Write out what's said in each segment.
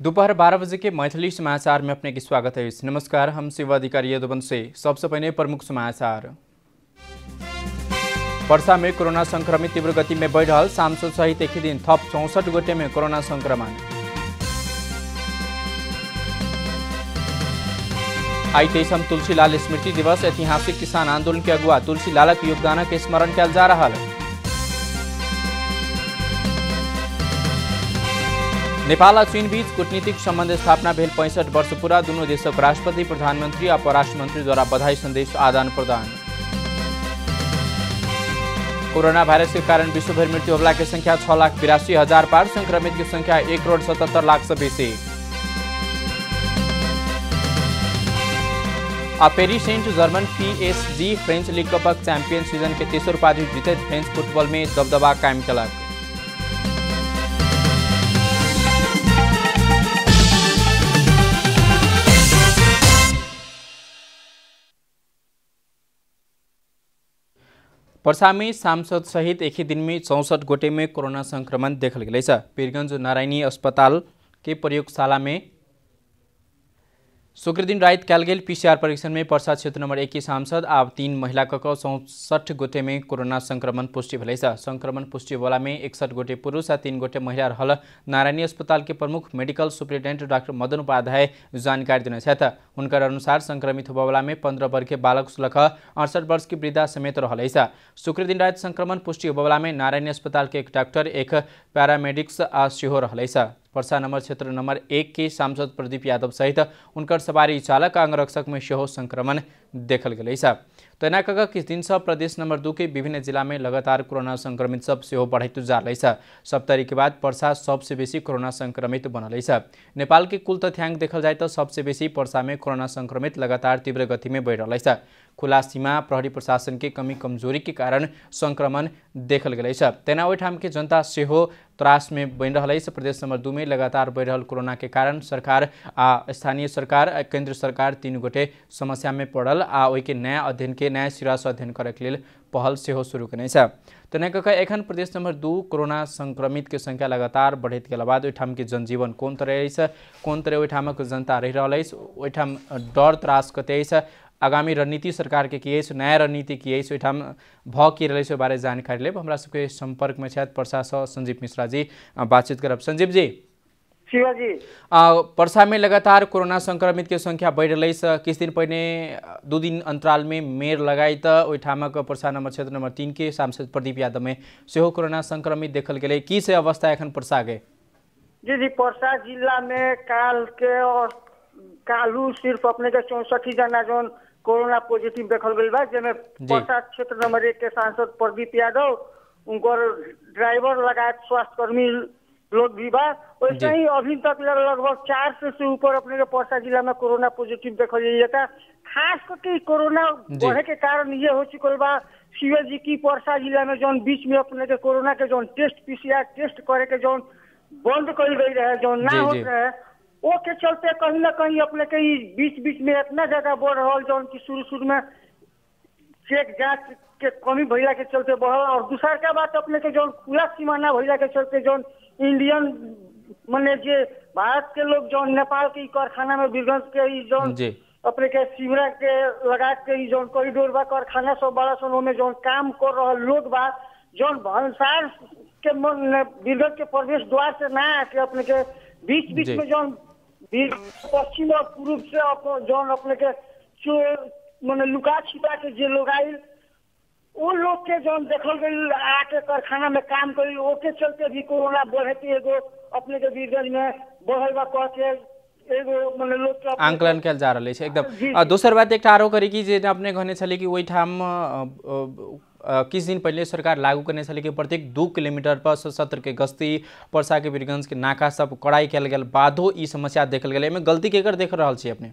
दोपहर 12 बजे के मैथिली समाचार में अपने की स्वागत है। नमस्कार, हम सेवा अधिकारी यदुवंश से। सबसे पहले प्रमुख समाचार। पर्सा में कोरोना संक्रमित तीव्र गति में बढ़ रहा, सांसद सहित एक ही दिन थप 64 गोटे में कोरोना संक्रमण। आई 23 तुलसीलाल स्मृति दिवस, ऐतिहासिक किसान आंदोलन के अगुआ तुलसीलाल के योगदान के स्मरण किया जा रहा है। नेपाल और चीन बीच कूटनीतिक संबंध स्थापना भेल 65 वर्ष पूरा, दोनों देशक राष्ट्रपति, प्रधानमंत्री और परराष्ट्र मंत्री द्वारा बधाई संदेश आदान प्रदान। कोरोना वायरस के कारण विश्वभर मृत्यु होने की संख्या 6,82,000 पार, संक्रमित की संख्या 1,77,00,000 से बेसी। Paris Saint Germain PSG French league cup champion season के तेसर उपाधि जीते, फ्रेंच फुटबॉल में दबदबा कायम कलक। पर्सा में सांसद सहित एक ही दिन में 64 गोटे में कोरोना संक्रमण देखल गए। पीरगंज नारायणी अस्पताल के प्रयोगशाला में शुक्रदिन रात कैल गेल PCR परीक्षण में पर्सा क्षेत्र नंबर 1 की सांसद आ 3 महिला क 64 गोटे में कोरोना संक्रमण पुष्टि भेल। संक्रमण पुष्टि वाला में 61 गोटे पुरुष आ 3 गोटे महिला रहल नारायणी अस्पताल के प्रमुख medical superintendent doctor Madan Upadhyay जानकारी देने छथि। उनकर अनुसार संक्रमित होने वाला में 15 वर्ष के बालक से लख 68 वर्ष की वृद्धा समेत रहल। शुक्रदिन रात संक्रमण पुष्टि होने वाला में नारायणी अस्पताल के एक डॉक्टर, एक पैरामेडिक्स आ सेहो रहल। पर्सा नंबर क्षेत्र नंबर 1 के सांसद प्रदीप यादव सहित उनकर सवारी चालक अंगरक्षक में सेहो संक्रमण देखल गए। तना कह किस दिन से प्रदेश नंबर 2 के विभिन्न जिला में लगातार कोरोना संक्रमित सब सेहो बढ़त जा रही है। सप्तरी के बाद पर्सा सबसे बेसी कोरोना संक्रमित बनल है। नेपाल के कुल तथ्यांक देखल जाए तो सबसे बेसी पर्सा में कोरोना संक्रमित लगातार तीव्र गति में बढ़ रहा है। खुला सीमा, प्रहरी प्रशासन के कमी कमजोरी के कारण संक्रमण देखल गए। तेना ओहिठाम के जनता सेहो त्रास में बन रहा है। प्रदेश नंबर 2 में लगातार बढ़ रहा कोरोना के कारण सरकार आ स्थानीय सरकार, केंद्र सरकार 3 गोटे समस्या में पड़ल आ ओहि के नया अध्ययन के नया सिरा से अध्ययन करे के लिए पहल सेहो शुरू करने। तेना कह एखन प्रदेश नंबर 2 कोरोना संक्रमित के संख्या लगातार बढ़त गेला बाद ओहिठाम के जनजीवन कोन तरह कोन तरह ओहिठामक जनता रह रहा है, ओहिठाम डर त्रास कते आगामी रणनीति सरकार के किए, नया रणनीति किए, ओहिठाम भ के रहे बारे जानकारी लेब। हमरा सबके संपर्क में छथि पर्सा से संजीव मिश्रा जी, बातचीत करब। संजीव जी, शिवाजी, पर्सा में लगातार कोरोना संक्रमित के संख्या बढ़ रही है। किस दिन पहले 2 दिन अंतराल में मेयर लगाई तो ओहिठामक पर्सा नंबर क्षेत्र नंबर 3 के सांसद प्रदीप यादव में सेहो कोरोना संक्रमित देखल गए। की से अवस्था एखन पर्सा के? जी, पर्सा जिला में काल के और कालू सिर्फ अपने के 64 जना जो कोरोना पॉजिटिव देखल गई बा, जेमे पर्सा क्षेत्र नंबर 1 के सांसद प्रदीप यादव, उनकर ड्राइवर लगायत स्वास्थ्य कर्मी लोग भी बा। वैसे ही अभी तक लगभग 400 से ऊपर अपने के पर्सा जिला में कोरोना पॉजिटिव देखल जाता। खास करके कोरोना बढ़े के कारण ये हो चुकल बा शिवाजी की पर्सा जिला में जो बीच में अपने के कोरोना के जो टेस्ट PCR टेस्ट करे के जो बंद कर गई रहे, जो ना हो रहे, वो के चलते कहीं ना कहीं अपने के बीच में इतना ज्यादा बढ़ रहा जो कि शुरू में चेक जांच के कमी भैया के चलते बढ़। और दूसरा क्या बात अपने के जो खुला सीमाना भैया के चलते जो इंडियन माने जे भारत के लोग जो नेपाल के कारखाना में बीरगंज के जो अपने के सिमरा के लगा के जो कॉरिडोर बा कारखाना सब बड़ा सन में जो काम कर रहा लोग बा, जो भंसार के बीरगंज के प्रवेश द्वार से ना आके अपने के बीच में जो पश्चिम और पूर्व से जो अपने के मैंने लुका छिपा के जे लोग आये, वो लोग के जो देखल गई आके कारखाना में काम करी, वो के चलते भी कोरोना बढ़े के एगो अपने के बीरगंज में बढ़ल बा कह के एगो मैंने लोग के आंकलन कल जा रहा है एकदम। दोसर बात एक आरो करी कि जे अपने कहने छले कि ओहिठाम किस दिन पहले सरकार लागू करने छले कि प्रत्येक 2 किलोमीटर पर सशस्त्र के गश्ती, पर्सा के बीरगंज के नाका सब कड़ाई कल गल बादो ई समस्या देखल गए। में गलती केकर देख रहा है अपने?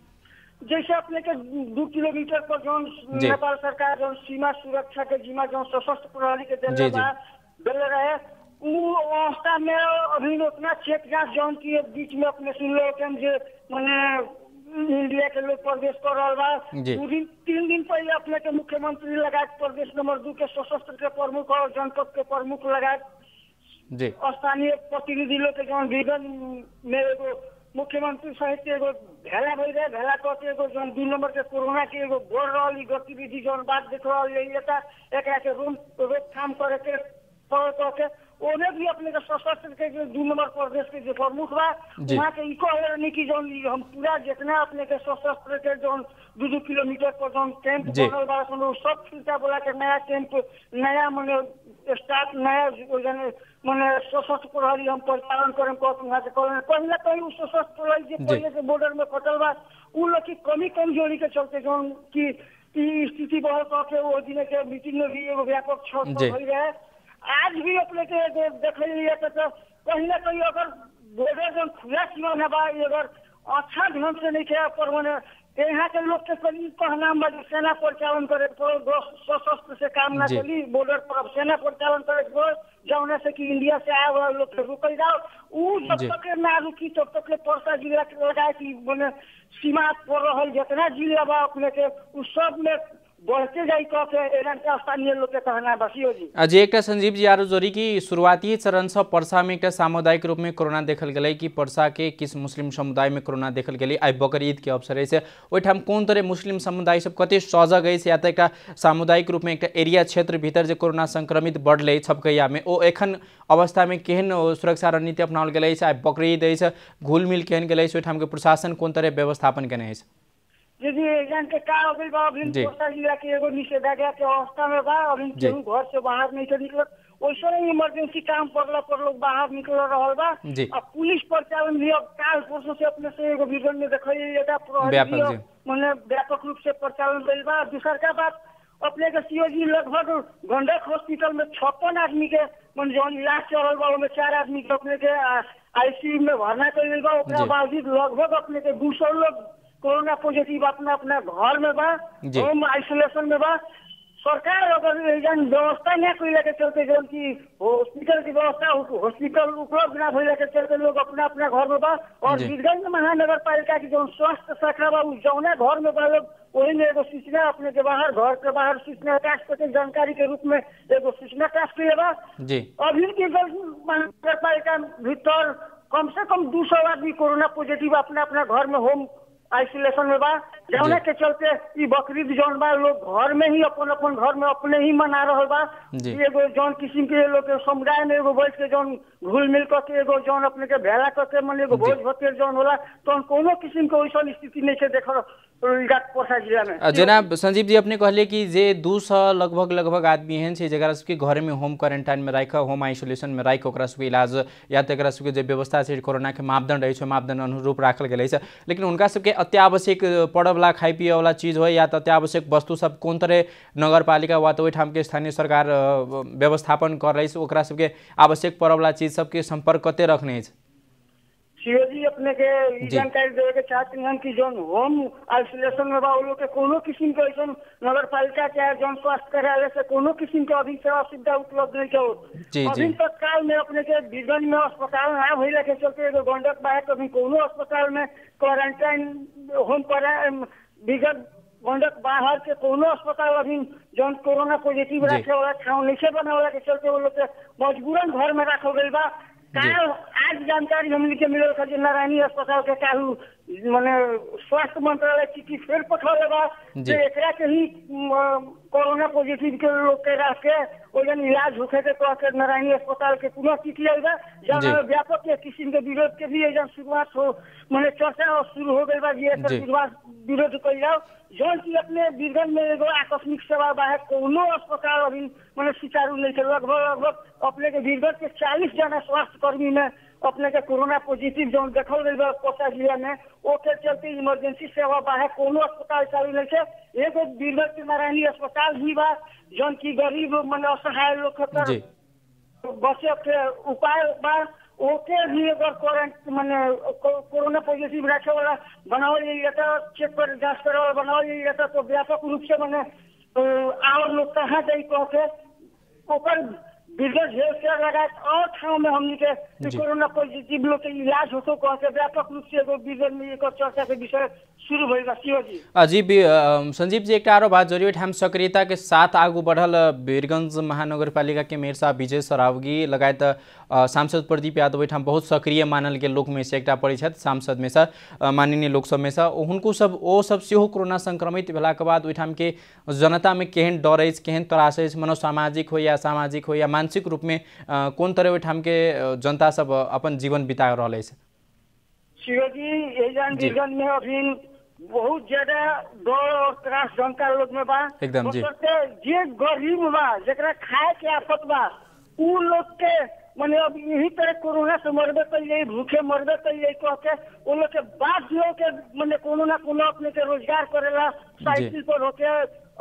जैसे अपने के 2 किलोमीटर पर जो नेपाल सरकार जो सीमा सुरक्षा के जिम्मा जो सशस्त्र प्रहरी के दिले रहे, वो अवस्था में अभी उतना चेक जांच जौन की बीच में अपने सुन लो मैंने इंडिया के लोग प्रदेश कर रहा बा। 3 दिन पहले अपने के मुख्यमंत्री लगा प्रदेश नंबर 2 के सशस्त्र के प्रमुख और जनपद के प्रमुख लगा स्थानीय प्रतिनिधि लोग के जो बीरगंज में एगो मुख्यमंत्री सहित एगो भेला भई रहे, भेला कह के एगो जौन 2 नंबर के कोरोना के एगो बढ़ रहल ई गतिविधि जौन बात देख रहल है एकरा के रोकथाम करे के कह के ओने भी अपने के सशस्त्र के 2 नंबर प्रदेश के जो प्रमुख बा वहाँ के इको है कि जौन हम पूरा जितना अपने के सशस्त्र के जौन 2-2 किलोमीटर पर जौन कैंप बनल बा सब फिल्टा बोला के नया कैंप नया मने स्टार्ट नया मने सशस्त्र प्रहरी हम परिचालन करें वहाँ के पहले कहीं सशस्त्र प्रहरी जो पहले के बॉर्डर में कटल बा उ लोग की कमी कमजोरी के चलते जौन की स्थिति बढ़ के वो दिन के मीटिंग में भी एगो व्यापक छत हो रहे। आज भी अपने के देख लीजिए तो कहीं ना कहीं अगर बॉर्डर जो खुला सीमा है बा अगर अच्छा ढंग से नहीं किया पर मैंने यहाँ के लोग के कभी कहना सेना परिचालन करे सशस्त्र से काम ना चली बॉर्डर पर सेना परिचालन करे जौने से कि इंडिया से आए वाला लोग के रुकल जाओ उ जब तक ना रुकी तब तक परसा जिला के लगाए कि मैंने सीमा पर रहल जितना जिला बा अपने के उस सब में बढ़ते जाई कह के स्थानीय लोग के कहना बसियो जी। अजय एक संजीव जी आरो जोरी की शुरुआती चरण से परसा में एक सामुदायिक रूप में कोरोना देखल गई कि परसा के किस मुस्लिम समुदाय में कोरोना देखल गई आई बकर ईद के अवसर से ओठाम कौन तरह मुस्लिम समुदाय सब कते सजग है या तो एक सामुदायिक रूप में एक एरिया क्षेत्र भीतर जो कोरोना संक्रमित बढ़ले छपकैया में ओ एखन अवस्था में केहन सुरक्षा रणनीति अपनाओल गई आई बकर ईद है घुल मिल केहन गई ओठाम के प्रशासन कौन तरह व्यवस्थापन केने है जी एग्जाम के का हो गई बा अभी परसा जिला के एगो निषेधाज्ञा के अवस्था में बा अभी केहू घर से बाहर नहीं निकल वैसे ही इमरजेंसी काम पड़ला पर लोग बाहर निकल रहल बा अब पुलिस परिचालन भी अब काल परसों से अपने से एगो विवरण में देखा प्रहरी माने व्यापक रूप से परिचालन कइल बा। दूसर का बात अपने के सीओजी लगभग गंडक हॉस्पिटल में 56 आदमी के मन जौन इलाज चल रहा बा 4 आदमी के अपने के आईसीयू में भरना कइल बा ओकरा बावजूद लगभग अपने के 200 लोग कोरोना पॉजिटिव अपना अपना घर में बा होम आइसोलेशन में बा। सरकार अगर व्यवस्था न कैला के चलते जो कि हॉस्पिटल की व्यवस्था हॉस्पिटल उपलब्ध न होने के चलते लोग अपना अपना घर में बा और वीरगंज महानगर पालिका की जो स्वास्थ्य शाखा बा जौने घर में बा लोग वही में एगो सूचना अपने के बाहर घर के बाहर सूचना कास्ट करके जानकारी के रूप में एगो सूचना कास्ट किए बा। अभी की महानगर पालिका भीतर कम से कम 200 आदमी कोरोना पॉजिटिव अपना अपना घर में होम आइसोलेशन में बा जौने के चलते ई बकरीद जौन बा लोग घर में ही अपन अपन घर में अपने ही मना रहल बा। एगो जौन किस्म के लोग के समुदाय में एगो बैठ के जौन घुल मिल करके एगो जौन अपने के भेला करके मन एगो भोज भतेर जौन होला तो कोनो किस्म के वैसा स्थिति नहीं से देख परसा जिला में। जनाब संजीव जी अपने कहले कि जे 200 लगभग आदमी हैं से जगह सबके घर में होम क्वारंटाइन में राख होम आइसोलेशन में राख ओकरा सबके इलाज या तो सबके जो व्यवस्था है कोरोना के मापदंड है मापदंड अनुरूप राखल गए लेकिन उनका सबके अत्यावश्यक पड़े वाला खाई पिए वाला चीज हो या तो अत्यावश्यक वस्तु सब कौन तरह नगर पालिका वा तो ठाम के स्थानीय सरकार व्यवस्थापन कर रही ओकरा सबके आवश्यक पड़े वाला चीज सबके संपर्क कते रखने है सीओजी अपने के जानकारी देवे के चाहते हैं कि जो होम आइसोलेशन में बा लोग के कोनो किस्म के ऐसा नगर पालिका चाहे जन स्वास्थ्य कार्यालय से कोनो किस्म के अभी सेवा सुविधा उपलब्ध नहीं हो। अभी तत्काल में अपने के वीरगंज में अस्पताल ना भइला के चलते एगो गंडक बाहर कभी कोनो अस्पताल में क्वारंटाइन होम वीरगंज गंडक बाहर के कोनो अस्पताल अभी जौन कोरोना पॉजिटिव रखे वाला ठाव नहीं बने वाला के चलते वो लोग के मजबूरन घर में रखल गई बा। काल आज जानकारी हमने के मिलल कि नारायणी अस्पताल के कालू माने स्वास्थ्य मंत्रालय चिट्ठी फिर पठौले बा जे एकरा के ही कोरोना पॉजिटिव के लोग के रख के ओजन इलाज होखे के कह के नारायणी अस्पताल के पुनः चिट्ठी आई बा जहां व्यापक के किस्म के विरोध के भी एजन शुरुआत हो माने चर्चा शुरू हो गई बा ये विरोध कइल जाओ जौन की अपने वीरगंज में एगो आकस्मिक सेवा बाहर कोनो अस्पताल अभी माने सुचारू नहीं थे। लगभग अपने के वीरगंज के 40 जना स्वास्थ्य कर्मी में अपने के कोरोना पॉजिटिव जो देखल गई परसा जिला में ओके चलते इमरजेंसी सेवा बाहर कोनो अस्पताल चालू नहीं है। एगो वीरगंज के नारायणी अस्पताल भी बा जौन की गरीब माने असहाय लोग के बचे के उपाय बा ओके भी अगर क्वारंटाइन माने कोरोना पॉजिटिव रखे वाला बनावल जाता चेक पर जांच करे वाला बनावल जाता तो व्यापक रूप से माने और लोग कहाँ जाई कह के ओकर बिजनेस हेल्थ केयर लगायत और ठाउँ में हमनी के कोरोना पॉजिटिव लोग के इलाज होतो कह के व्यापक रूप से एगो बिजनेस में एक चर्चा के विषय शुरू भइल बा जी संजीव जी एक आरो बात जरूरी हम सक्रियता के साथ आगू बढ़ल वीरगंज महानगरपालिका के मेयर साहब विजय सरावगी लगायत सांसद प्रदीप यादव ठाम बहुत सक्रिय मानल के लोक में से एकटा पड़े छथि सांसद में से माननीय लोक सब में से हुनको सब ओ सब सेहो कोरोना संक्रमित भेला के बाद ओइठाम के जनता में केहन डर अछि केहन त्रास अछि मनोसामाजिक हो या सामाजिक हो या मानसिक रूप में कोन तरह ओइठाम के जनता सब अपन जीवन बिता रहल अछि शिवजी एजान वीरगंज में अभी बहुत ज्यादा डर और त्रास जनता लोग में बा एकदम जी जे गरीब बा जरा खाए के आफत बा उ लोग के माने अब यही तरह कोरोना से मरबे कर जाए भूखे मरबे कर जाए कह के वो लोग के बाध्य होके माने कोनो ना कोनो अपने के रोजगार करेला साइकिल पर होके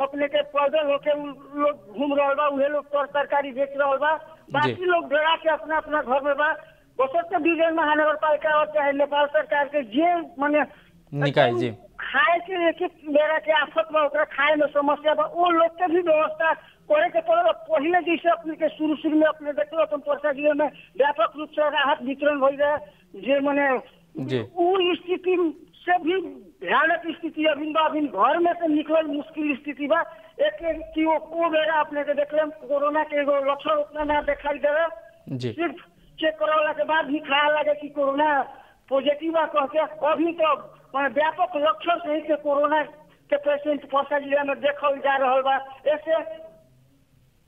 अपने के पैदल होके लोग घूम रहा बा उहे लोग तरकारी बेच रहा बा बाकी लोग डरा के अपना अपना घर में बा बसंत वीरगंज महानगर पालिका और चाहे नेपाल सरकार के जे माने निकाय जी खाए के एक बेरा के आफत में ओकरा खाए में समस्या बा वो लोग के भी व्यवस्था करे के पड़ेगा पहले जैसे अपने के शुरू में अपने देखो अपन पर्सा जिले में व्यापक रूप से राहत वितरण हो जाए जे माने वो स्थिति से भी भयानक स्थिति अभी घर में से निकल मुश्किल स्थिति बा एक कि वो बेरा अपने के देखले कोरोना के एगो लक्षण उतना ना दिखाई दे सिर्फ चेक करवाला के बाद भी ख्याल लगे कि कोरोना पॉजिटिव बा कह के अभी तो व्यापक लक्षण से ही कोरोना के पेशेंट पर्सा जिला में देखल जा रहा बा ऐसे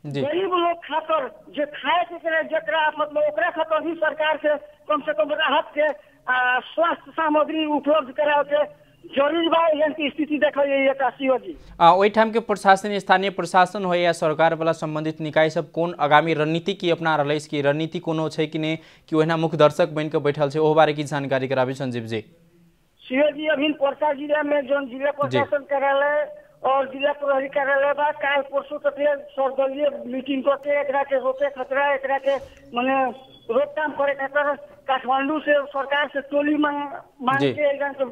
गरीब लोग खातर जो खाए के जरा आफत में ओकरा खातर भी सरकार से कम राहत के स्वास्थ्य सामग्री उपलब्ध करा के जरूरी बा एहन स्थिति देखल जी ओइठाम के प्रशासन स्थानीय प्रशासन हो या सरकार वाला संबंधित निकाय सब कोन आगामी रणनीति की अपना रहल अछि कि रणनीति कोनो छै कि नहीं कि ओहिना मुख्य दर्शक बन के बैठल छै ओह बारे की जानकारी कराबी संजीव जी जी अभी पर्सा जिला में जो जिला प्रशासन कार्यालय और जिला प्रहरी कार्यालय बा काल परसों तक सर्वदलीय मीटिंग करके एकरा के रोके खतरा एकरा के माने रोकथाम करे खातिर काठमांडू से सरकार से टोली मांग के एकदम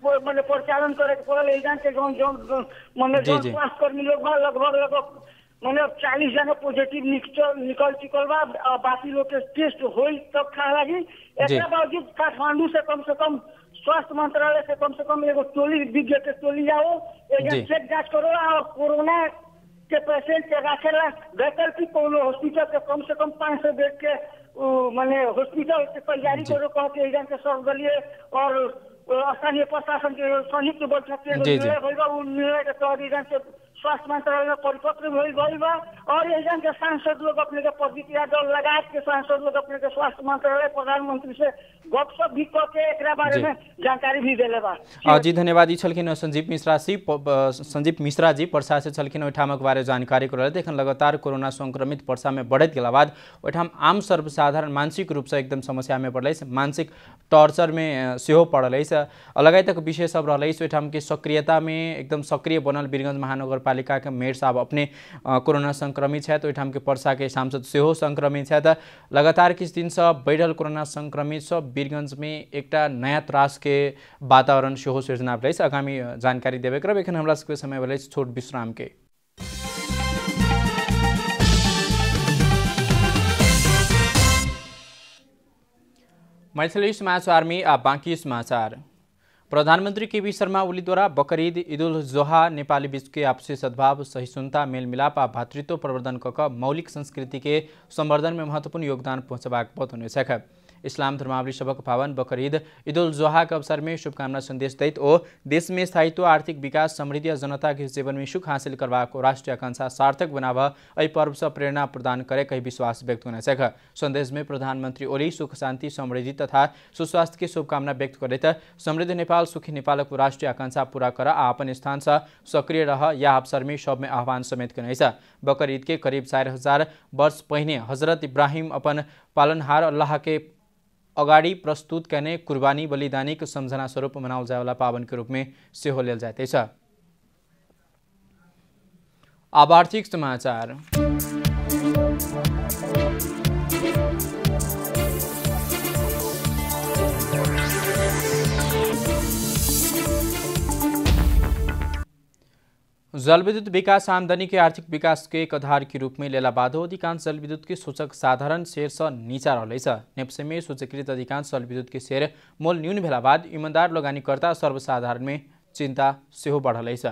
माने परिचालन करे के पड़ल एकदम के जो माने स्वास्थ्य कर्मी लोग बा लगभग माने 40 जना पॉजिटिव निकल चुकल बा बाकी लोग के टेस्ट होई तब खा लगी एकरा बावजूद काठमांडू से कम स्वास्थ्य मंत्रालय से कम एगो टोली विज्ञ के टोली आओ एक चेक जांच करो और कोरोना के पेशेंट के रखेला वैकल्पिक कोनो हॉस्पिटल के कम से कम 500 बेड के माने हॉस्पिटल के तैयारी करो कह के एकदम के सर्वदलीय और स्थानीय प्रशासन के संयुक्त बैठक के निर्णय के तहत स्वास्थ्य मंत्रालय में परिपत्र भइल बा और एजेंट के सांसद लोग अपने के प्रदीप यादव लगायत के सांसद लोग अपने के स्वास्थ्य मंत्रालय प्रधानमंत्री से गपशप भी करके एक बारे में जानकारी भी देले बा जी धन्यवाद ई छलखिन संजीव मिश्रा जी परसा से छलखिन ओहिठामक बारे जानकारी करल एखन लगातार कोरोना संक्रमित परसा में बढ़त गेला बाद ओहिठाम आम सर्वसाधारण मानसिक रूप से एकदम समस्या में पड़ल मानसिक टॉर्चर में सेहो पड़ल लगायतक विषय सब रहल ओहिठाम के सक्रियता में एकदम सक्रिय बनल वीरगंज महानगरपालिका के मेयर साहब अपने कोरोना संक्रमित है ओहिठाम के परसा के सांसद सेहो संक्रमित है लगातार किछु दिन से बढ़ल कोरोना संक्रमित सब वीरगंज में एकटा नया त्रास के वातावरण सेहो सृजना भेल आगामी जानकारी देवे करब एखन हमरा सबके समय भेल छोट विश्राम के मैथिली समाचार में आ बाँकी समाचार प्रधानमंत्री केपी शर्मा ओली द्वारा बकरीद ईद-उल जोहा नेपाली बीच के आपसी सद्भाव सहिष्णुता मेलमिलाप आ भातृत्व प्रवर्धन क मौलिक संस्कृति के संवर्धन में महत्वपूर्ण योगदान पहुँचबाक बात हुनेछ। इस्लाम धर्मावलम्बी सबक पावन बकरीद ईद-उल जोहा के अवसर में शुभकामना संदेश दैत ओ देश में स्थायित्व आर्थिक विकास समृद्धि और जनता के जीवन में सुख हासिल करबाक राष्ट्रीय आकांक्षा सार्थक बनाब एहि पर्व से प्रेरणा प्रदान करे कई विश्वास व्यक्त होने सक संदेश में प्रधानमंत्री ओली सुख शांति समृद्धि तथा सुस्वास्थ्य की शुभकामना व्यक्त करते समृद्ध नेपाल सुखी नेपालक राष्ट्रीय आकांक्षा पूरा कर आ अपन स्थान से सक्रिय रह या अवसर में सब में आह्वान समेत करने बकर ईद के करीब 4000 वर्ष पहले हजरत इब्राहिम अपन पालनहार अल्लाह के अगाड़ी प्रस्तुत करने कुर्बानी बलिदानी के सम्झना स्वरूप मनाओल जाए वाला पावन के रूप में सेहो लेल जाते छ। अब आर्थिक समाचार जलविद्युत विकास आमदनी के आर्थिक विकास के एक आधार के रूप में लेला बाधो अधिकांश जलविद्युत के सूचक साधारण शेयर से नीचा रहलैछ। नेप्से में सूचीकृत अधिकांश जलविद्युत के शेयर मोल न्यून भेला बाद ईमानदार लगानीकर्ता सर्वसाधारण में चिंता सेहो बढ़लैछ।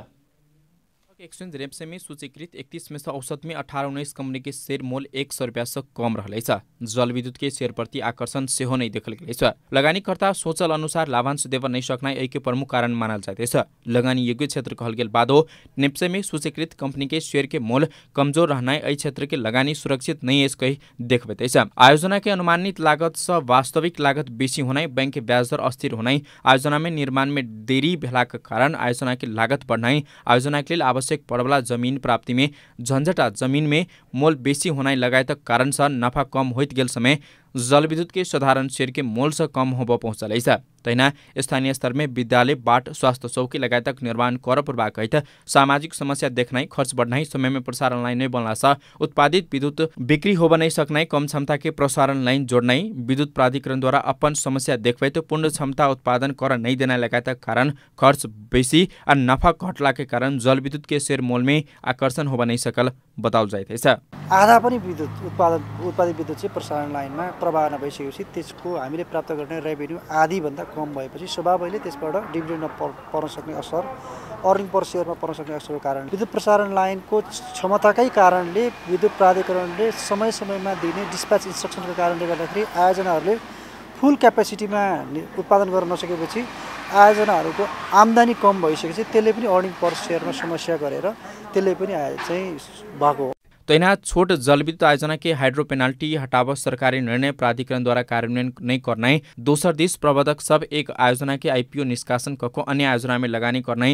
एक्सचेंज नेप्से में सूचीकृत 31 में से औसत में 18-19 कंपनी के शेयर मोल 100 रुपया से कम रहलैछ। जलविद्युत के शेयर प्रति आकर्षण सेहो नहीं देखल गेलैछ। लगानीकर्ता सोचल अनुसार लाभांश देव नहीं सकना एक प्रमुख कारण मानल जाइदैछ। लगानी योग्य क्षेत्र कहल गेल बादो नेप्से में सूचीकृत कंपनी के शेयर के मोल कमजोर रहना एहि क्षेत्र के लगानी सुरक्षित नहीं है कही देखबैदैछ। आयोजना के अनुमानित लागत से वास्तविक लागत बेसी होना, बैंक के ब्याज दर अस्थिर होना, आयोजना में निर्माण में देरी भेला के कारण आयोजना की लागत बढ़ना, आयोजना के लिए आवश्यक पड़वला जमीन प्राप्ति में झंझटा, जमीन में मोल बेसी होना लगायत कारण से नफा कम होइत गेल समय जलविद्युत के साधारण शेयर के मोल से कम होब पहुँचलैछ। तहिना स्थानीय स्तर में विद्यालय, बाट, स्वास्थ्य चौकी लगायतक निर्माण कर पूर्वाक सामाजिक समस्या देखना, खर्च बढ़ना, समय में प्रसारण लाइन नहीं बनला से उत्पादित विद्युत बिक्री होब नहीं सकना, कम क्षमता के प्रसारण लाइन जोड़ना, विद्युत प्राधिकरण द्वारा अपन समस्या देखबैत पूर्ण क्षमता उत्पादन कर नहीं देना लगायतक कारण खर्च बेसी और नफा घटला के कारण जलविद्युत के शेयर मोल में आकर्षण होब नहीं सकल बताउल जाइदैछ। आधा पनि विद्युत उत्पादित विद्युत चाहिँ प्रसारण लाइनमा प्रवाह नभइसकेपछि त्यसको हामीले प्राप्त गर्ने रेभेन्यू आधीभन्दा कम भएपछि स्वभावैले त्यसबाट डिभिडेन्डमा पर्न सक्ने असर, अर्निङ पर सेयरमा पर्न सक्ने असरको कारण विद्युत प्रसारण लाइनको क्षमताकै कारणले विद्युत प्राधिकरणले समय समयमा दिने डिस्प्याच इन्स्ट्रक्सनको कारणले गर्दाखेरि आयोजनाहरूले फुल क्यापेसिटीमा उत्पादन गर्न नसकेपछि आयोजनाहरूको आम्दानी कम भइसकेपछि त्यसले पनि अर्निङ पर सेयरमा समस्या गरेर त्यसले पनि चाहिँ भएको हो। तैना छोट जलविद्युत आयोजना के हाइड्रो पेनाल्टी हटाव सरकारी निर्णय प्राधिकरण द्वारा कार्यान्वयन नहीं करना, दोसर देश प्रबंधक सब एक आयोजना के आईपीओ निष्कासन कको अन्य आयोजना में लगानी करना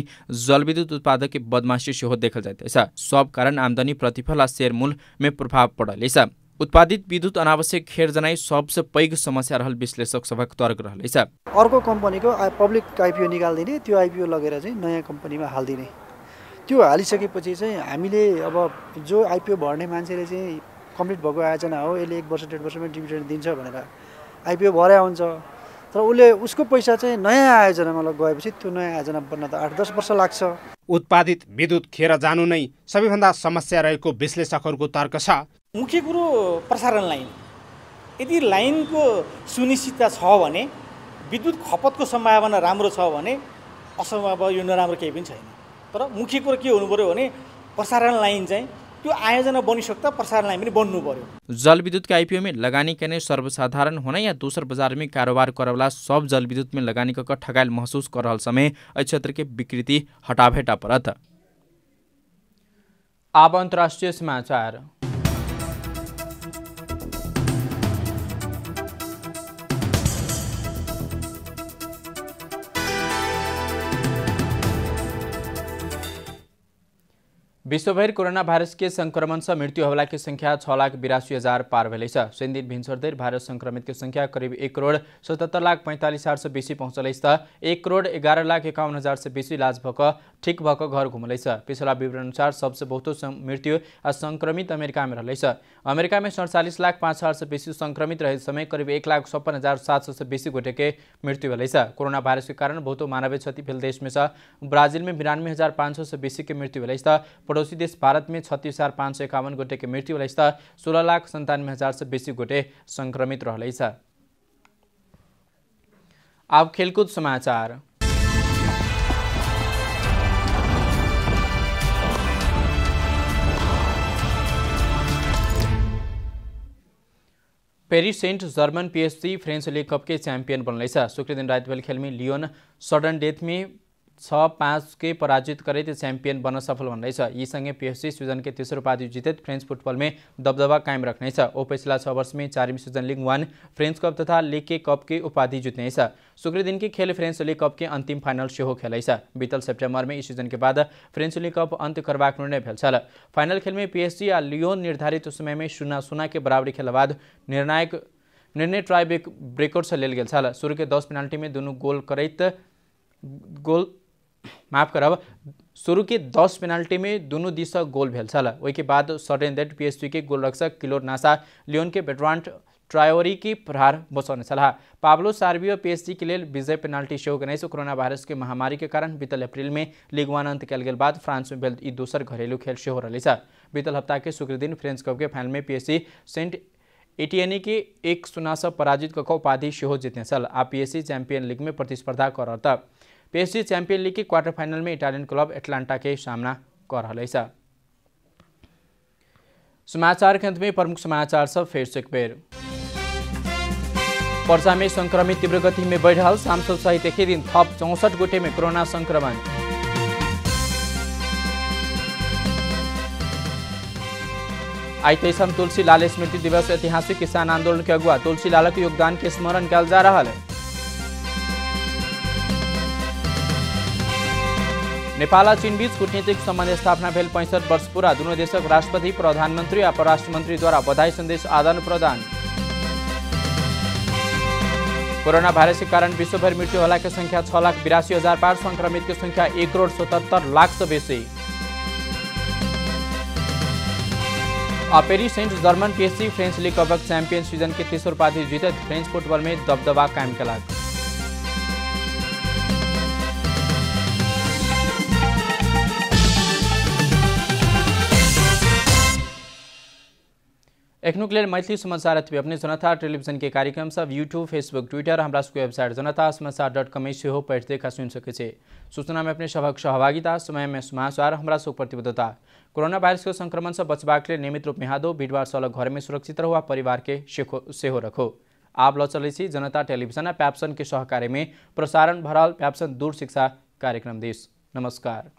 जलविद्युत उत्पादक के बदमाशी सेहो देखल जाइदैछ। सब कारण आमदनी प्रतिफल आ शेयर मूल में प्रभाव पड़लैछ। उत्पादित विद्युत अनावश्यक खेर जनाई सबसे पैघ समस्या रहल विश्लेषक सभक तर्क रहलैछ। अर्को कम्पनीको पब्लिक आईपीओ निकाल्दिने, त्यो आईपीओ लगेर चाहिँ नयाँ कम्पनीमा हाल्दिने, त्यो हालिसकेपछि चाहिँ हामीले अब जो आईपीओ भर्ने मान्छेले चाहिँ कम्प्लिट भएको आयोजना हो, यसले 1 वर्ष 1.5 वर्षमा डिभिडेन्ड दिन्छ भनेर आईपीओ भरे हुन्छ, तर उसले उसको पैसा चाहिँ नयाँ आयोजनामा गएपछि त्यो नयाँ आयोजना बन्न त 8-10 वर्ष लाग्छ। उत्पादित विद्युत खेर जानु नै सबैभन्दा समस्या रहेको विश्लेषकहरूको तर्क छ। मुख्य कुरो प्रसारण लाइन, यदि लाइनको सुनिश्चितता छ भने, विद्युत खपतको सम्भावना राम्रो छ भने असम्भव यो नराम्रो केही पनि छैन। तर मुख्य कुरो के हुनु पर्यो भने प्रसारण लाइन चाहिँ त्यो आयोजना बनिसक्दा प्रसारण लाइन पनि बन्नु पर्यो। जलविद्युत के आईपीओ में लगानी करने सर्वसाधारण होना या दूसर बाजार में कारोबार करवला सब जलविद्युत में लगानी कर ठगाइल महसूस कर रहल समय क्षेत्र के विकृति हटाभेटा परत। अब अंतर्राष्ट्रीय समाचार। विश्वभर कोरोना भाइरस के संक्रमण से मृत्यु होला की संख्या 6,82,000 पार भेलै छ। 3 दिन भिनसर भाइरस संक्रमित के संख्या करीब 1,77,45,000 से बेसी पहुँचलै छ। 1,11,51,000 से बेसी इलाज भक ठीक भक घर घुमलै छ। पिछला विवरण अनुसार सबसे बहुत मृत्यु संक्रमित अमेरिका में रहलै छ। अमेरिका में 47,05,000 से बेसी संक्रमित रहे समय करीब 1,56,700 से बेसी गोटे के मृत्यु भेलै छ। कोरोना भाइरस के कारण बहुत मानवीय क्षति भेल देश में छ। ब्राजील में 92,500 से बेसी के मृत्यु भेलै छ। पड़ोसी देश भारत में 36,551 गोटे के मृत्यु भेलै छ। 16,97,000 से बेसी गोटे संक्रमित रहलै छ। अब खेलकूद समाचार। Paris Saint Germain PSG French league cup के चैंपियन बनलै छ। शुक्र दिन रात भेल खेल में लियोन सडन डेथ में 6-5 के पराजित करे चैंपियन बन सफल बनलै छ। यी संगे पीएसजी सीजन के तेस्रो उपाधि जीतत फ्रेंच फुटबॉल में दबदबा कायम रखने छ। ओ पिछला 6 वर्ष में 4वीं सीजन लीग 1, फ्रेंच कप तथा लीग के कप के उपाधि जीतने छ। शुक्र दिन के खेल फ्रेंच लीग कप के अंतिम फाइनल सेहो खेलै छ। बीतल सेप्टेम्बर में इस सीजन के बाद फ्रेंच लीग कप अंत करबाक निर्णय भेल छल। फाइनल खेल में पीएसजी आ लियोन निर्धारित समय में 0-0 के बराबरी खेला बाद निर्णय ट्राई ब्रेकर से लेल गेल छल। शुरू के 10 पेनाल्टी में दोनों शुरू के 10 पेनाल्टी में दोनों दिशा गोल भेल छल। ओहि के बाद सडन डेथ पीएसजी के गोलरक्षक किलोर नासा लियोन के बेटरांट ट्रायोरी की प्रहार बचाउने सल्लाह। पाब्लो सार्बियो PSG के लिए विजय पेनाल्टी सेहो गनाइछ। कोरोना भाइरस के महामारी के कारण बीतल अप्रैल में लीग 1 अंत कल गेल बाद फ्रांस में भेल दोसर घरेलू खेल सेहो रहलिछ। बीतल हफ्ता के शुक्र दिन फ्रेंच कप के फाइनल में PSG सेंट एटियनी के 1-0 से पराजित कऽ उपाधि सेहो जीतने छल। आ PSG चैंपियन लीग में प्रतिस्पर्धा कर रहता। PSG चैंपियन लीग के क्वार्टर फाइनल में इटालियन क्लब एटलांटा के सामना कर रहा है। समाचार के अंत में प्रमुख समाचार सब फिर से एक बेर। पर्सा में संक्रमित तीव्र गति में बढ़ रहा। सांसद सहित एक ही दिन थप 64 गोटे में कोरोना संक्रमण। आज 23 तुलसी लाल स्मृति दिवस ऐतिहासिक किसान आंदोलन के अगुआ तुलसी लाल के योगदान के स्मरण कल जा रहा है। नेपाल और चीन बीच कूटनीतिक संबंध स्थापना भेल 65 वर्ष पूरा। दोनों देशक राष्ट्रपति प्रधानमंत्री और परराष्ट्र मंत्री द्वारा बधाई संदेश आदान प्रदान। कोरोना वायरस के कारण विश्वभर मृत्यु होला की संख्या 6,82,000 पार। संक्रमित की संख्या 1,77,00,000 से बेसी। Paris Saint Germain PSG French league cup champion season के तीसर उपाधि जीते। फ्रेंच फुटबॉल में दबदबा कायम कला। एखनुक लेल मैथिली समाचार अथवा अपने जनता टेलीविजन के कार्यक्रम सब यूट्यूब फेसबुक ट्विटर हमरा सबके वेबसाइट जनतासमाचार.com सेहो पढ़ देखा सुन सके छे। सूचना में अपने सभक सहभागिता समय में समाचार हमरा सब प्रतिबद्धता। कोरोना वायरस के संक्रमण से बचबाक लेल नियमित रूप में हाथों भीड़भाड़ से घर में सुरक्षित रहो। परिवार के सेहो रखो। आप ल चले छी जनता टेलीविजन पैप्सन के सहकार्य में प्रसारण भरल पैप्सन दूर शिक्षा कार्यक्रम देश। नमस्कार।